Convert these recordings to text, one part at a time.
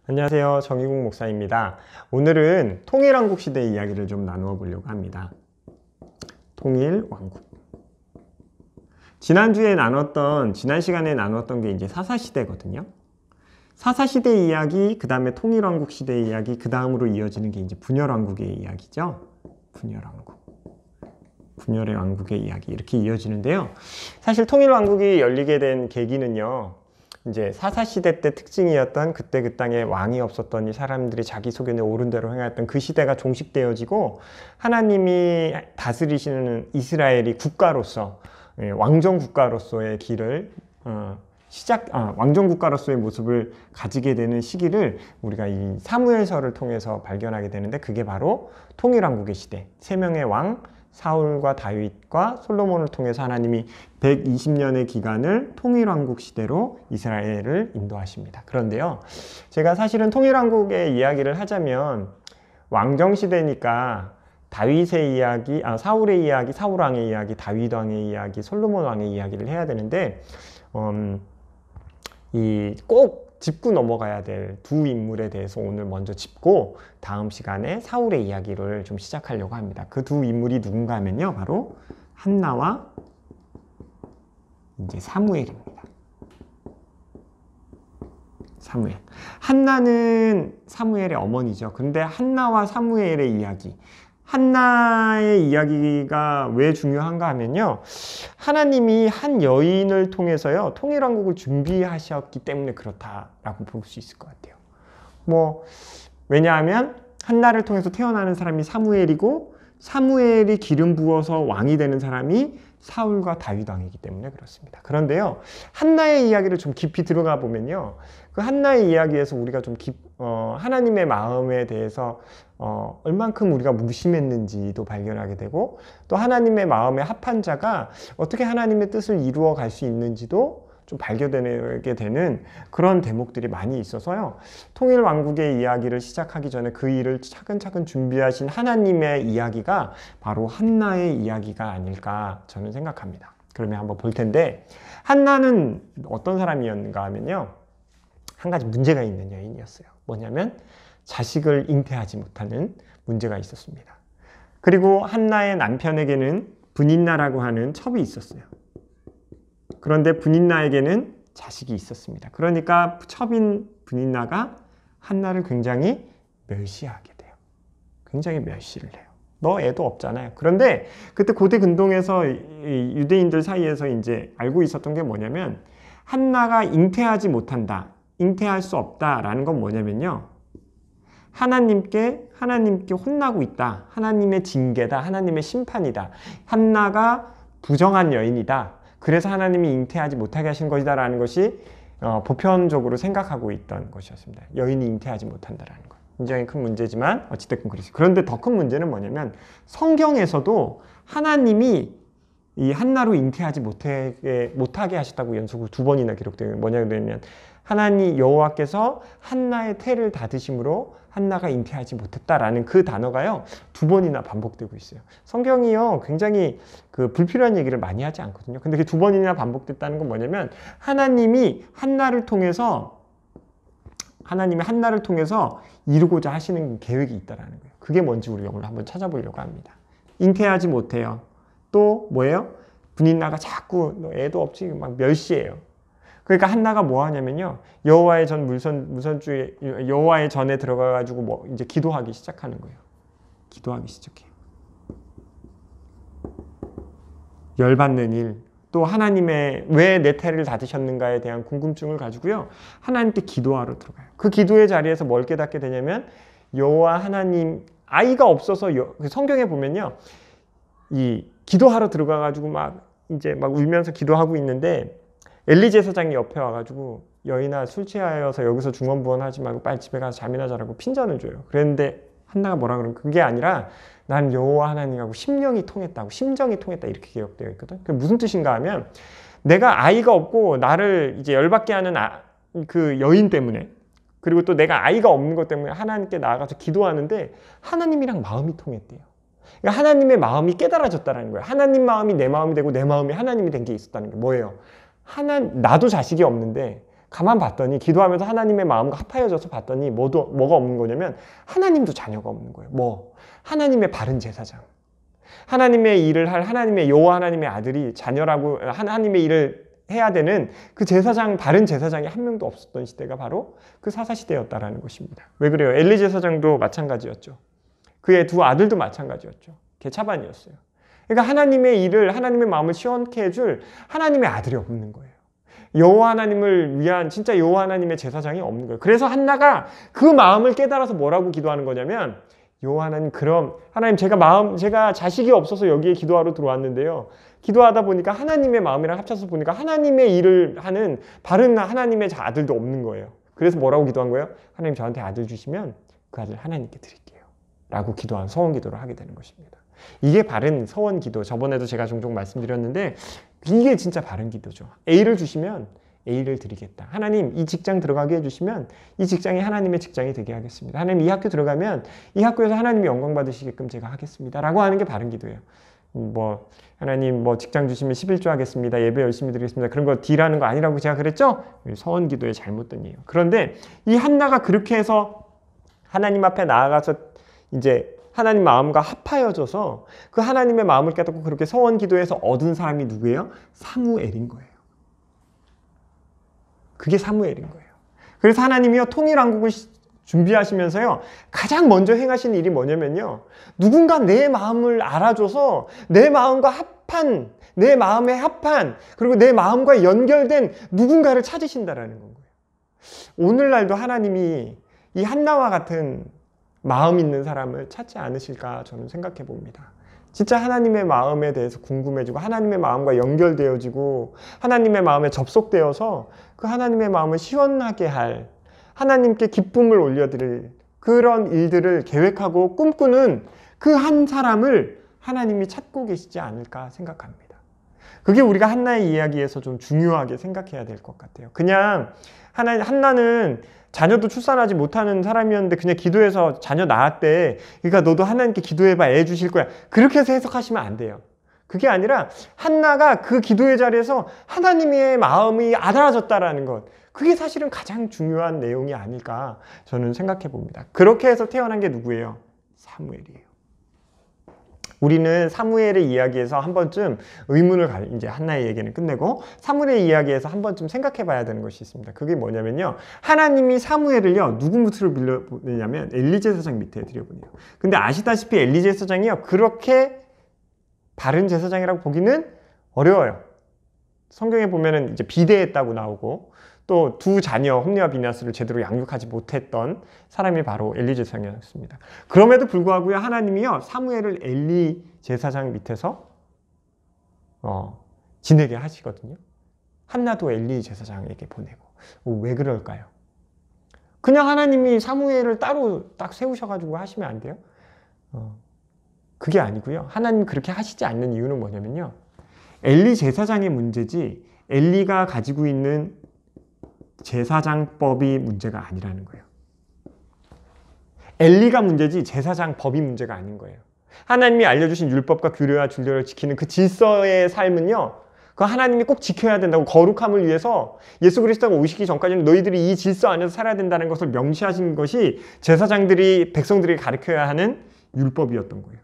안녕하세요. 정의국 목사입니다. 오늘은 통일왕국 시대 이야기를 좀 나누어 보려고 합니다. 통일왕국. 지난 시간에 나눴던 게 이제 사사시대거든요. 사사시대 이야기, 그 다음에 통일왕국 시대 이야기, 그 다음으로 이어지는 게 이제 분열왕국의 이야기죠. 분열의 왕국의 이야기, 이렇게 이어지는데요. 사실 통일왕국이 열리게 된 계기는요, 이제 사사시대 때 특징이었던 그때 그 땅에 왕이 없었던 이 사람들이 자기 소견에 옳은 대로 행하였던 그 시대가 종식되어지고 하나님이 다스리시는 이스라엘이 국가로서, 왕정 국가로서의 길을 왕정 국가로서의 모습을 가지게 되는 시기를 우리가 이 사무엘서를 통해서 발견하게 되는데, 그게 바로 통일왕국의 시대, 세 명의 왕 사울과 다윗과 솔로몬을 통해서 하나님이 120년의 기간을 통일왕국 시대로 이스라엘을 인도하십니다. 그런데요, 제가 사실은 통일왕국의 이야기를 하자면 왕정시대니까 다윗의 이야기, 사울의 이야기, 사울왕의 이야기, 다윗왕의 이야기, 솔로몬왕의 이야기를 해야 되는데 꼭 짚고 넘어가야 될 두 인물에 대해서 오늘 먼저 짚고 다음 시간에 사울의 이야기를 좀 시작하려고 합니다. 그 두 인물이 누군가 하면요, 바로 한나와 이제 사무엘입니다. 사무엘. 한나는 사무엘의 어머니죠. 그런데 한나와 사무엘의 이야기, 한나의 이야기가 왜 중요한가 하면요, 하나님이 한 여인을 통해서요 통일왕국을 준비하셨기 때문에 그렇다라고 볼 수 있을 것 같아요. 왜냐하면 한나를 통해서 태어나는 사람이 사무엘이고, 사무엘이 기름 부어서 왕이 되는 사람이 사울과 다윗 왕이기 때문에 그렇습니다. 그런데요, 한나의 이야기를 좀 깊이 들어가 보면요, 그 한나의 이야기에서 우리가 좀 하나님의 마음에 대해서 얼만큼 우리가 무심했는지도 발견하게 되고, 또 하나님의 마음에 합한 자가 어떻게 하나님의 뜻을 이루어 갈 수 있는지도 좀 발견되게 되는 그런 대목들이 많이 있어서요, 통일왕국의 이야기를 시작하기 전에 그 일을 차근차근 준비하신 하나님의 이야기가 바로 한나의 이야기가 아닐까 저는 생각합니다. 그러면 한번 볼 텐데, 한나는 어떤 사람이었는가 하면요, 한 가지 문제가 있는 여인이었어요. 뭐냐면 자식을 잉태하지 못하는 문제가 있었습니다. 그리고 한나의 남편에게는 브닛나라고 하는 첩이 있었어요. 그런데 브닛나에게는 자식이 있었습니다. 그러니까 첩인 브닛나가 한나를 굉장히 멸시하게 돼요. 굉장히 멸시를 해요. 너 애도 없잖아요. 그런데 그때 고대 근동에서 유대인들 사이에서 이제 알고 있었던 게 뭐냐면, 한나가 잉태하지 못한다, 잉태할 수 없다라는 건 뭐냐면요, 하나님께 혼나고 있다, 하나님의 징계다, 하나님의 심판이다, 한나가 부정한 여인이다, 그래서 하나님이 잉태하지 못하게 하신 것이다 라는 것이 보편적으로 생각하고 있던 것이었습니다. 여인이 잉태하지 못한다라는 것, 굉장히 큰 문제지만 어찌됐건 그렇습니다. 그런데 더 큰 문제는 뭐냐면, 성경에서도 하나님이 이 한나로 잉태하지 못하게 하셨다고 연속으로 2번이나 기록되어 있는, 뭐냐면 하나님 여호와께서 한나의 태를 닫으심으로 한나가 잉태하지 못했다라는 그 단어가요 2번이나 반복되고 있어요. 성경이요 굉장히 불필요한 얘기를 많이 하지 않거든요. 근데 그 2번이나 반복됐다는 건 뭐냐면, 하나님이 한나를 통해서 이루고자 하시는 계획이 있다라는 거예요. 그게 뭔지 우리 오늘 한번 찾아보려고 합니다. ing태하지 못해요. 또 뭐예요? 브닛나가 자꾸 너 애도 없지 막 멸시해요. 그러니까 한나가 뭐 하냐면요, 여호와의 전에 들어가 가지고 이제 기도하기 시작하는 거예요. 기도하기 시작해요. 열받는 일, 또 하나님의 왜 내 태를 닫으셨는가에 대한 궁금증을 가지고요, 하나님께 기도하러 들어가요. 그 기도의 자리에서 뭘 깨닫게 되냐면, 여호와 하나님, 아이가 없어서 성경에 보면요, 이 기도하러 들어가 가지고 막 울면서 기도하고 있는데, 엘리 제사장이 옆에 와가지고 여인아 술 취하여서 여기서 중언부언하지 말고 빨리 집에 가서 잠이나 자라고 핀잔을 줘요. 그랬는데 한나가 뭐라 그러면, 그게 아니라 난 여호와 하나님하고 심정이 통했다 이렇게 기록되어 있거든. 그게 무슨 뜻인가 하면, 내가 아이가 없고 나를 이제 열받게 하는 그 여인 때문에, 그리고 또 내가 아이가 없는 것 때문에 하나님께 나아가서 기도하는데 하나님이랑 마음이 통했대요. 그러니까 하나님의 마음이 깨달아졌다는 거예요. 하나님 마음이 내 마음이 되고 내 마음이 하나님이 된 게 있었다는 게 뭐예요? 나도 자식이 없는데 가만 봤더니 기도하면서 하나님의 마음과 합하여져서 봤더니 뭐가 없는 거냐면 하나님도 자녀가 없는 거예요. 하나님의 바른 제사장. 하나님의 일을 할 하나님의 여호와 하나님의 아들이 자녀라고 하나님의 일을 해야 되는 그 제사장, 바른 제사장이 한 명도 없었던 시대가 바로 그 사사시대였다라는 것입니다. 왜 그래요? 엘리 제사장도 마찬가지였죠. 그의 두 아들도 마찬가지였죠. 개차반이었어요. 그러니까 하나님의 일을, 하나님의 마음을 시원케 해줄 하나님의 아들이 없는 거예요. 여호와 하나님을 위한 진짜 여호와 하나님의 제사장이 없는 거예요. 그래서 한나가 그 마음을 깨달아서 뭐라고 기도하는 거냐면, 여호와 하나님, 그럼 하나님, 제가 자식이 없어서 여기에 기도하러 들어왔는데요. 기도하다 보니까 하나님의 마음이랑 합쳐서 보니까 하나님의 일을 하는 바른 하나님의 아들도 없는 거예요. 그래서 뭐라고 기도한 거예요? 하나님, 저한테 아들 주시면 그 아들 하나님께 드릴게요. 라고 기도한 서원 기도를 하게 되는 것입니다. 이게 바른 서원 기도. 저번에도 제가 종종 말씀드렸는데 이게 진짜 바른 기도죠. A를 주시면 A를 드리겠다. 하나님, 이 직장 들어가게 해주시면 이 직장이 하나님의 직장이 되게 하겠습니다. 하나님, 이 학교 들어가면 이 학교에서 하나님이 영광 받으시게끔 제가 하겠습니다. 라고 하는 게 바른 기도예요. 하나님, 직장 주시면 11조 하겠습니다. 예배 열심히 드리겠습니다. 그런 거 D라는 거 아니라고 제가 그랬죠? 서원 기도의 잘못된 이에요. 그런데 이 한나가 그렇게 해서 하나님 앞에 나아가서 이제 하나님 마음과 합하여져서 그 하나님의 마음을 깨닫고 그렇게 서원 기도해서 얻은 사람이 누구예요? 사무엘인 거예요. 그게 사무엘인 거예요. 그래서 하나님이요, 통일왕국을 준비하시면서요, 가장 먼저 행하신 일이 뭐냐면요, 누군가 내 마음을 알아줘서 내 마음과 합한, 내 마음에 합한, 그리고 내 마음과 연결된 누군가를 찾으신다라는 거예요. 오늘날도 하나님이 이 한나와 같은 마음 있는 사람을 찾지 않으실까 저는 생각해 봅니다. 진짜 하나님의 마음에 대해서 궁금해지고 하나님의 마음과 연결되어지고 하나님의 마음에 접속되어서 그 하나님의 마음을 시원하게 할, 하나님께 기쁨을 올려드릴 그런 일들을 계획하고 꿈꾸는 그 한 사람을 하나님이 찾고 계시지 않을까 생각합니다. 그게 우리가 한나의 이야기에서 좀 중요하게 생각해야 될 것 같아요. 그냥 한나는 자녀도 출산하지 못하는 사람이었는데 그냥 기도해서 자녀 낳았대. 그러니까 너도 하나님께 기도해봐, 애 주실 거야. 그렇게 해서 해석하시면 안 돼요. 그게 아니라 한나가 그 기도의 자리에서 하나님의 마음이 알아졌다라는 것, 그게 사실은 가장 중요한 내용이 아닐까 저는 생각해 봅니다. 그렇게 해서 태어난 게 누구예요? 사무엘이에요. 우리는 사무엘의 이야기에서 한 번쯤 이제 한나의 얘기는 끝내고 사무엘의 이야기에서 한 번쯤 생각해 봐야 되는 것이 있습니다. 그게 뭐냐면요, 하나님이 사무엘을요, 누구 밑으로 빌려보내냐면 엘리 제사장 밑에 들여보내요. 근데 아시다시피 엘리 제사장이요, 그렇게 바른 제사장이라고 보기는 어려워요. 성경에 보면은 이제 비대했다고 나오고, 또 두 자녀 홈리와 비나스를 제대로 양육하지 못했던 사람이 바로 엘리 제사장이었습니다. 그럼에도 불구하고요, 하나님이요, 사무엘을 엘리 제사장 밑에서 지내게 하시거든요. 한나도 엘리 제사장에게 보내고. 왜 그럴까요? 그냥 하나님이 사무엘을 따로 딱 세우셔가지고 하시면 안 돼요? 그게 아니고요, 하나님 그렇게 하시지 않는 이유는 뭐냐면요, 엘리 제사장의 문제지 엘리가 가지고 있는 제사장법이 문제가 아니라는 거예요. 엘리가 문제지 제사장법이 문제가 아닌 거예요. 하나님이 알려주신 율법과 규례와 준례를 지키는 그 질서의 삶은요, 그 하나님이 꼭 지켜야 된다고, 거룩함을 위해서 예수 그리스도가 오시기 전까지는 너희들이 이 질서 안에서 살아야 된다는 것을 명시하신 것이 제사장들이, 백성들이 가르쳐야 하는 율법이었던 거예요.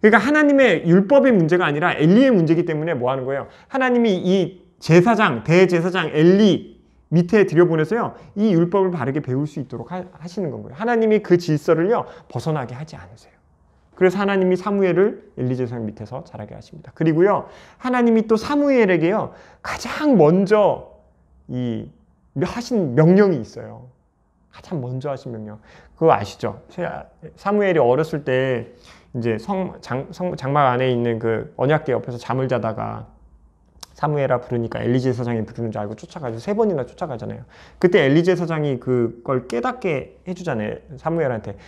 그러니까 하나님의 율법의 문제가 아니라 엘리의 문제이기 때문에 뭐 하는 거예요? 하나님이 이 제사장, 대제사장 엘리 밑에 들여보내서요, 이 율법을 바르게 배울 수 있도록 하시는 거예요. 하나님이 그 질서를요, 벗어나게 하지 않으세요. 그래서 하나님이 사무엘을 엘리 제사장 밑에서 자라게 하십니다. 그리고요, 하나님이 또 사무엘에게요, 가장 먼저 하신 명령이 있어요. 가장 먼저 하신 명령. 그거 아시죠? 사무엘이 어렸을 때 이제 장막 안에 있는 그 언약궤 옆에서 잠을 자다가 사무엘아 부르니까 엘리 제사장이 부르는 줄 알고 쫓아가지고 3번이나 쫓아가잖아요. 그때 엘리 제사장이 그걸 깨닫게 해주잖아요. 사무엘한테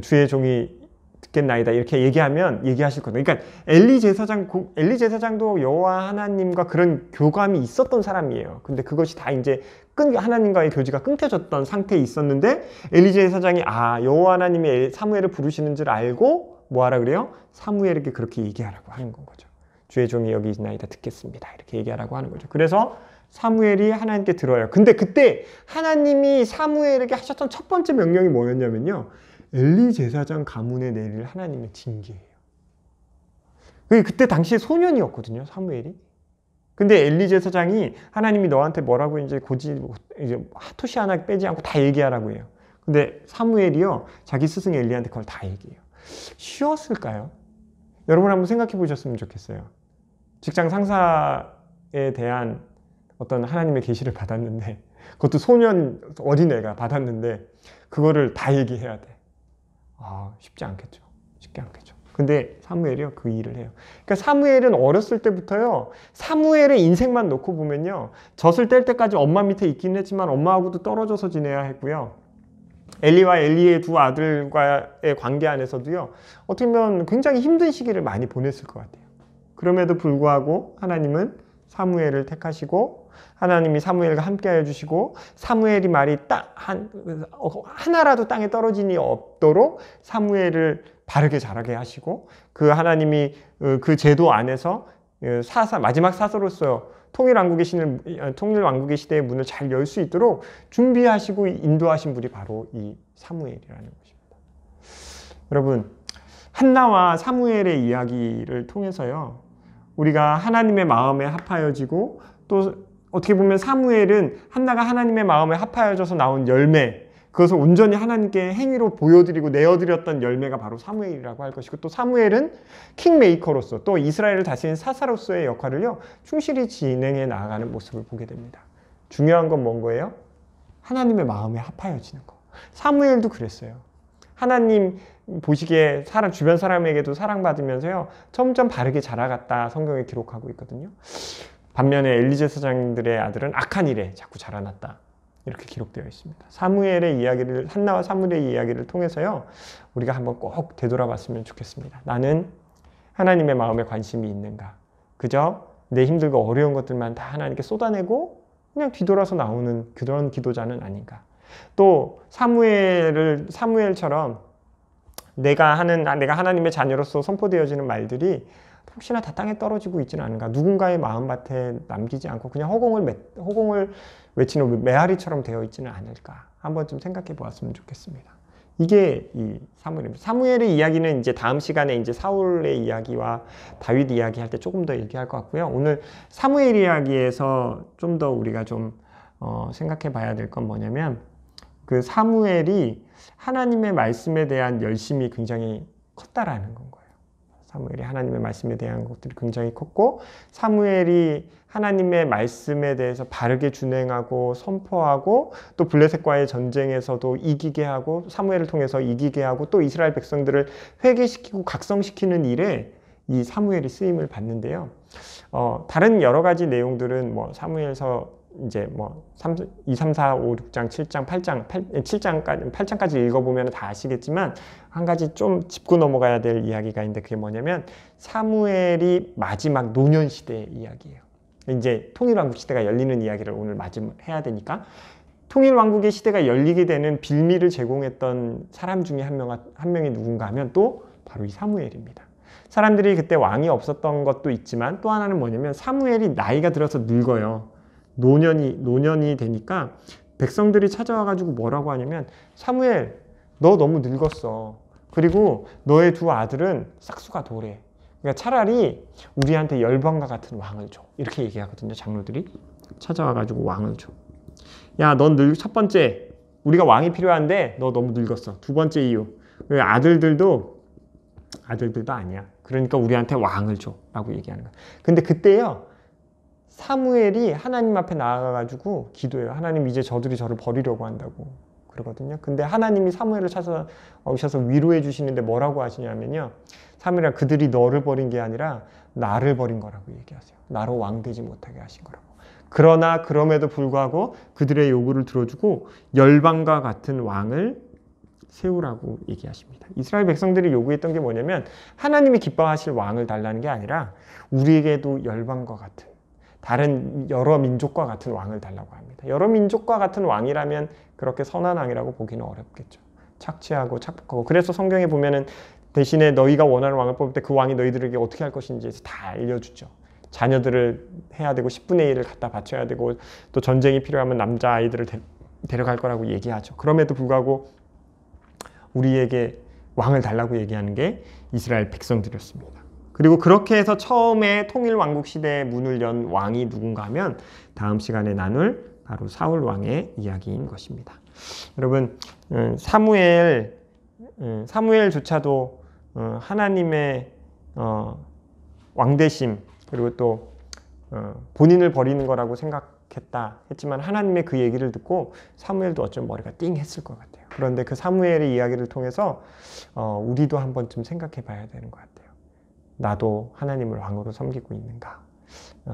주의 종이 듣겠나이다 이렇게 얘기하실 거예요. 그러니까 엘리 제사장도 여호와 하나님과 그런 교감이 있었던 사람이에요. 근데 그것이 다 이제 하나님과의 교제가 끊겨졌던 상태에 있었는데, 엘리 제사장이 여호와 하나님이 사무엘을 부르시는 줄 알고 뭐 하라 그래요? 사무엘에게 그렇게 얘기하라고 하는 건 거죠. 주의 종이 여기 있나이다 듣겠습니다. 이렇게 얘기하라고 하는 거죠. 그래서 사무엘이 하나님께 들어요. 근데 그때 하나님이 사무엘에게 하셨던 첫 번째 명령이 뭐였냐면요. 엘리 제사장 가문에 내릴 하나님의 징계예요. 그때 당시에 소년이었거든요, 사무엘이. 근데 엘리 제사장이 하나님이 너한테 뭐라고 이제 하토시 하나 빼지 않고 다 얘기하라고 해요. 근데 사무엘이요, 자기 스승 엘리한테 그걸 다 얘기해요. 쉬웠을까요? 여러분 한번 생각해 보셨으면 좋겠어요. 직장 상사에 대한 어떤 하나님의 계시를 받았는데, 그것도 소년 어린애가 받았는데 그거를 다 얘기해야 돼. 쉽지 않겠죠. 쉽지 않겠죠. 근데 사무엘이요, 그 일을 해요. 그러니까 사무엘은 어렸을 때부터요, 사무엘의 인생만 놓고 보면요, 젖을 뗄 때까지 엄마 밑에 있긴 했지만 엄마하고도 떨어져서 지내야 했고요. 엘리와 엘리의 두 아들과의 관계 안에서도요, 어떻게 보면 굉장히 힘든 시기를 많이 보냈을 것 같아요. 그럼에도 불구하고 하나님은 사무엘을 택하시고, 하나님이 사무엘과 함께하여 주시고, 사무엘이 말이 하나라도 땅에 떨어짐이 없도록 사무엘을 바르게 자라게 하시고, 그 하나님이 그 제도 안에서 마지막 사서로서 통일왕국의 시대의 문을 잘 열 수 있도록 준비하시고 인도하신 분이 바로 이 사무엘이라는 것입니다. 여러분, 한나와 사무엘의 이야기를 통해서요, 우리가 하나님의 마음에 합하여지고, 또 어떻게 보면 사무엘은 한나가 하나님의 마음에 합하여져서 나온 열매, 그것을 온전히 하나님께 행위로 보여드리고 내어드렸던 열매가 바로 사무엘이라고 할 것이고, 또 사무엘은 킹메이커로서, 또 이스라엘을 다스리는 사사로서의 역할을요, 충실히 진행해 나아가는 모습을 보게 됩니다. 중요한 건 뭔 거예요? 하나님의 마음에 합하여지는 거. 사무엘도 그랬어요. 하나님 보시기에 주변 사람에게도 사랑받으면서요, 점점 바르게 자라갔다 성경에 기록하고 있거든요. 반면에 엘리 제사장들의 아들은 악한 일에 자꾸 자라났다, 이렇게 기록되어 있습니다. 한나와 사무엘의 이야기를 통해서요, 우리가 한번 꼭 되돌아봤으면 좋겠습니다. 나는 하나님의 마음에 관심이 있는가? 그저 내 힘들고 어려운 것들만 다 하나님께 쏟아내고 그냥 뒤돌아서 나오는 그런 기도자는 아닌가? 또 사무엘처럼 내가 하나님의 자녀로서 선포되어지는 말들이 혹시나 다 땅에 떨어지고 있지는 않은가? 누군가의 마음밭에 남기지 않고 그냥 허공을 외치는 메아리처럼 되어 있지는 않을까? 한번 좀 생각해 보았으면 좋겠습니다. 이게 이 사무엘입니다. 사무엘의 이야기는 이제 다음 시간에 이제 사울의 이야기와 다윗 이야기 할 때 조금 더 얘기할 것 같고요. 오늘 사무엘 이야기에서 좀 더 우리가 좀 생각해 봐야 될 건 뭐냐면, 그 사무엘이 하나님의 말씀에 대한 열심이 굉장히 컸다라는 건 거예요. 사무엘이 하나님의 말씀에 대한 것들이 굉장히 컸고, 사무엘이 하나님의 말씀에 대해서 바르게 준행하고 선포하고, 또 블레셋과의 전쟁에서도 이기게 하고, 사무엘을 통해서 이기게 하고, 또 이스라엘 백성들을 회개시키고 각성시키는 일에 이 사무엘이 쓰임을 받는데요. 다른 여러 가지 내용들은 사무엘서 이제 2, 3, 4, 5, 6장, 7장, 8장까지 읽어보면 다 아시겠지만, 한 가지 좀 짚고 넘어가야 될 이야기가 있는데, 그게 뭐냐면 사무엘이 마지막 노년 시대의 이야기예요. 이제 통일왕국 시대가 열리는 이야기를 오늘 해야 되니까, 통일왕국의 시대가 열리게 되는 빌미를 제공했던 사람 중에 한 명이 누군가 하면 또 바로 이 사무엘입니다. 사람들이 그때 왕이 없었던 것도 있지만, 또 하나는 뭐냐면 사무엘이 나이가 들어서 늙어요. 노년이 되니까 백성들이 찾아와가지고 뭐라고 하냐면, 사무엘, 너 너무 늙었어. 그리고 너의 두 아들은 싹수가 도래. 그러니까 차라리 우리한테 열방과 같은 왕을 줘. 이렇게 얘기하거든요. 장로들이 찾아와가지고 왕을 줘. 야, 넌 첫 번째, 우리가 왕이 필요한데 너 너무 늙었어. 두 번째 이유, 아들들도 아니야. 그러니까 우리한테 왕을 줘. 라고 얘기하는 거야. 근데 그때요, 사무엘이 하나님 앞에 나아가가지고 기도해요. 하나님, 이제 저들이 저를 버리려고 한다고 그러거든요. 근데 하나님이 사무엘을 찾아오셔서 위로해 주시는데 뭐라고 하시냐면요, 사무엘아, 그들이 너를 버린 게 아니라 나를 버린 거라고 얘기하세요. 나로 왕되지 못하게 하신 거라고. 그러나 그럼에도 불구하고 그들의 요구를 들어주고 열방과 같은 왕을 세우라고 얘기하십니다. 이스라엘 백성들이 요구했던 게 뭐냐면, 하나님이 기뻐하실 왕을 달라는 게 아니라 우리에게도 열방과 같은, 다른 여러 민족과 같은 왕을 달라고 합니다. 여러 민족과 같은 왕이라면 그렇게 선한 왕이라고 보기는 어렵겠죠. 착취하고 착복하고. 그래서 성경에 보면은 대신에 너희가 원하는 왕을 뽑을 때 그 왕이 너희들에게 어떻게 할 것인지에서 다 알려주죠. 자녀들을 해야 되고 10분의 1을 갖다 바쳐야 되고 또 전쟁이 필요하면 남자 아이들을 데려갈 거라고 얘기하죠. 그럼에도 불구하고 우리에게 왕을 달라고 얘기하는 게 이스라엘 백성들이었습니다. 그리고 그렇게 해서 처음에 통일 왕국 시대의 문을 연 왕이 누군가 하면 다음 시간에 나눌 바로 사울 왕의 이야기인 것입니다. 여러분, 사무엘조차도 하나님의 왕대심 그리고 또 본인을 버리는 거라고 생각했다 했지만 하나님의 그 얘기를 듣고 사무엘도 어쩜 머리가 띵 했을 것 같아요. 그런데 그 사무엘의 이야기를 통해서 우리도 한 번쯤 생각해 봐야 되는 것 같아요. 나도 하나님을 왕으로 섬기고 있는가?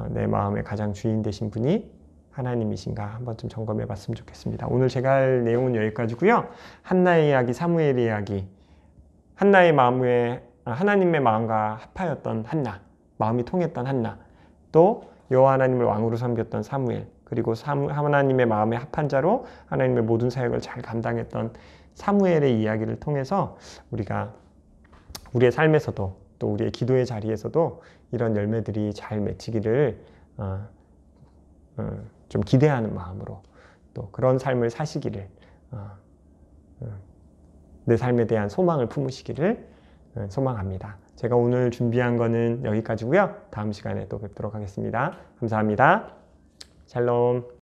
내 마음의 가장 주인 되신 분이 하나님이신가? 한 번쯤 점검해 봤으면 좋겠습니다. 오늘 제가 할 내용은 여기까지고요. 한나의 이야기, 사무엘의 이야기, 한나의 마음에 하나님의 마음과 합하였던 한나, 마음이 통했던 한나, 또 여호와 하나님을 왕으로 섬겼던 사무엘, 그리고 하나님의 마음에 합한 자로 하나님의 모든 사역을 잘 감당했던 사무엘의 이야기를 통해서 우리가 우리의 삶에서도 또 우리의 기도의 자리에서도 이런 열매들이 잘 맺히기를 좀 기대하는 마음으로 또 그런 삶을 사시기를 내 삶에 대한 소망을 품으시기를 소망합니다. 제가 오늘 준비한 거는 여기까지고요. 다음 시간에 또 뵙도록 하겠습니다. 감사합니다. 샬롬.